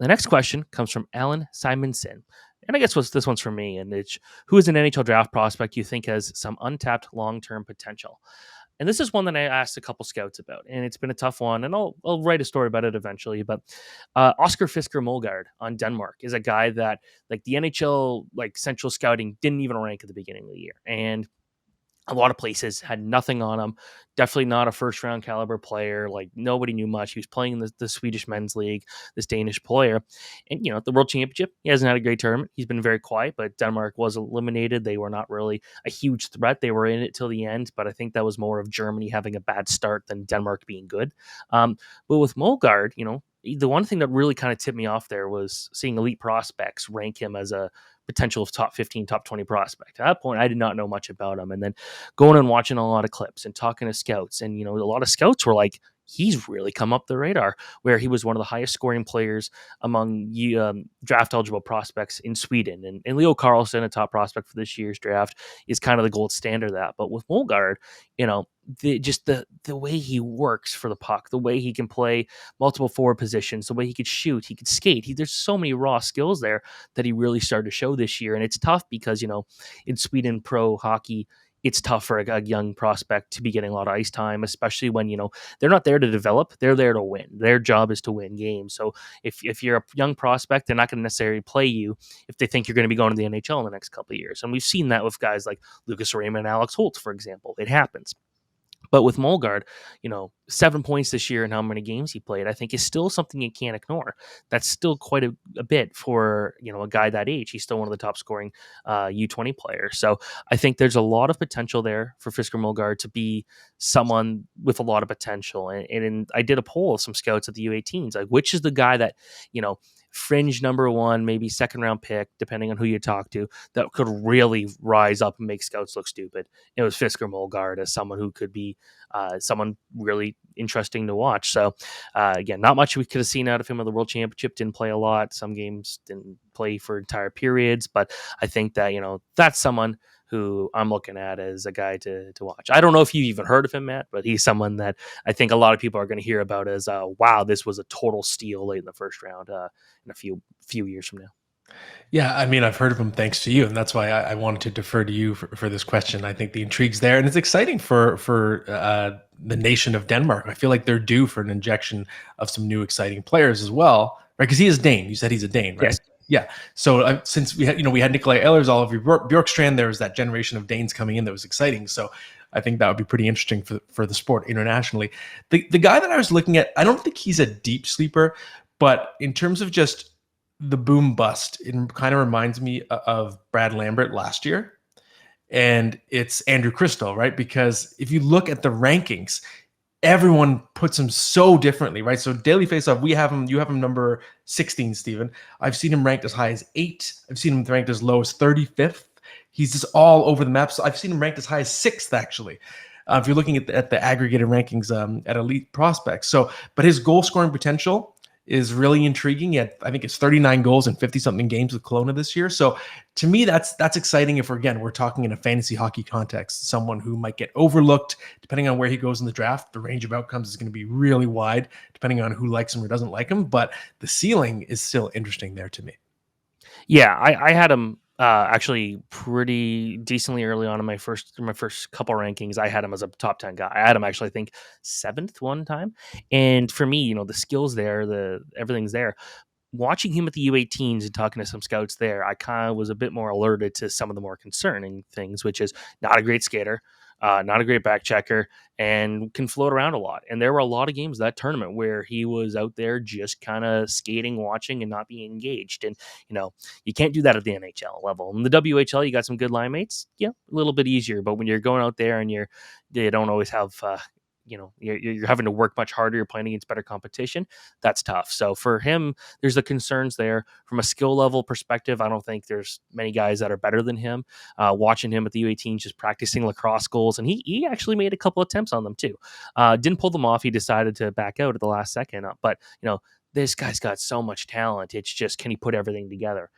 The next question comes from Alan Simonson. And I guess this one's for me, and it's who is an NHL draft prospect you think has some untapped long term potential? And this is one that I asked a couple scouts about, and it's been a tough one. And I'll write a story about it eventually. But Oscar Fisker Molgaard on Denmark is a guy that like the NHL like central scouting didn't even rank at the beginning of the year, and a lot of places had nothing on him. Definitely not a first round caliber player. Like nobody knew much. He was playing in the Swedish men's league, this Danish player. And, the World Championship, he hasn't had a great tournament. He's been very quiet, but Denmark was eliminated. They were not really a huge threat. They were in it till the end, but I think that was more of Germany having a bad start than Denmark being good. But with Molgaard, the one thing that really kind of tipped me off there was seeing elite prospects rank him as a potential top 15, top 20 prospect. At that point, I did not know much about him. And then going and watching a lot of clips and talking to scouts, and, a lot of scouts were like, he's really come up the radar, where he was one of the highest scoring players among draft eligible prospects in Sweden. And Leo Carlson, a top prospect for this year's draft, is kind of the gold standard of that. But with Molgaard, the way he works for the puck, the way he can play multiple forward positions, the way he could shoot, he could skate. There's so many raw skills there that he really started to show this year. And it's tough because, in Sweden pro hockey, it's tough for a young prospect to be getting a lot of ice time, especially when, they're not there to develop. They're there to win. Their job is to win games. So if you're a young prospect, they're not going to necessarily play you if they think you're going to be going to the NHL in the next couple of years. And we've seen that with guys like Lucas Raymond and Alex Holtz, for example. It happens. But with Molgaard, 7 points this year and how many games he played, I think is still something you can't ignore. That's still quite a bit for, a guy that age. He's still one of the top scoring U20 players. So I think there's a lot of potential there for Fisker Molgaard to be someone with a lot of potential. And I did a poll of some scouts at the U18s, like which is the guy that, fringe number one, maybe second round pick, depending on who you talk to, that could really rise up and make scouts look stupid. It was Fisker Molgaard as someone who could be someone really interesting to watch. So again, not much we could have seen out of him at the World Championship. Didn't play a lot. Some games didn't play for entire periods, but I think that, that's someone who I'm looking at as a guy to watch. I don't know if you even heard of him, Matt, but he's someone that I think a lot of people are going to hear about as, wow, this was a total steal late in the first round in a few years from now. Yeah, I mean, I've heard of him thanks to you, and that's why I wanted to defer to you for this question. I think the intrigue's there, and it's exciting for the nation of Denmark. I feel like they're due for an injection of some new exciting players as well, right? Because he is Dane. You said he's a Dane, right? Yes. Yeah. So since we had Nikolai Ehlers, Oliver Bjorkstrand, there was that generation of Danes coming in that was exciting. So I think that would be pretty interesting for the sport internationally. The guy that I was looking at, I don't think he's a deep sleeper, but in terms of just the boom bust, it kind of reminds me of Brad Lambert last year. And it's Andrew Crystal, right? Because if you look at the rankings, everyone puts him so differently, right? So Daily Faceoff, you have him number 16, Stephen. I've seen him ranked as high as 8. I've seen him ranked as low as 35th. He's just all over the map. So I've seen him ranked as high as 6th, actually. If you're looking at the aggregated rankings at elite prospects. So, but his goal scoring potential is really intriguing. I think it's 39 goals in 50-something games with Kelowna this year. So to me, that's exciting if we're talking in a fantasy hockey context. Someone who might get overlooked, depending on where he goes in the draft. The range of outcomes is going to be really wide, depending on who likes him or doesn't like him. But the ceiling is still interesting there to me. Yeah, I had him actually pretty decently early on in my first couple rankings. I had him as a top 10 guy. I had him actually, I think, 7th one time. And for me, the skills there, everything's there. Watching him at the U18s and talking to some scouts there, I kind of was a bit more alerted to some of the more concerning things, which is not a great skater, not a great back checker, and can float around a lot. And there were a lot of games that tournament where he was out there just kind of skating, watching, and not being engaged. And, you can't do that at the NHL level. In the WHL, you got some good line mates. Yeah, a little bit easier. But when you're going out there and they don't always have you're having to work much harder. You're playing against better competition. That's tough. So for him, there's the concerns there. From a skill level perspective, I don't think there's many guys that are better than him. Watching him at the U18, just practicing lacrosse goals, and he actually made a couple attempts on them too. Didn't pull them off. He decided to back out at the last second. But this guy's got so much talent. It's just, can he put everything together?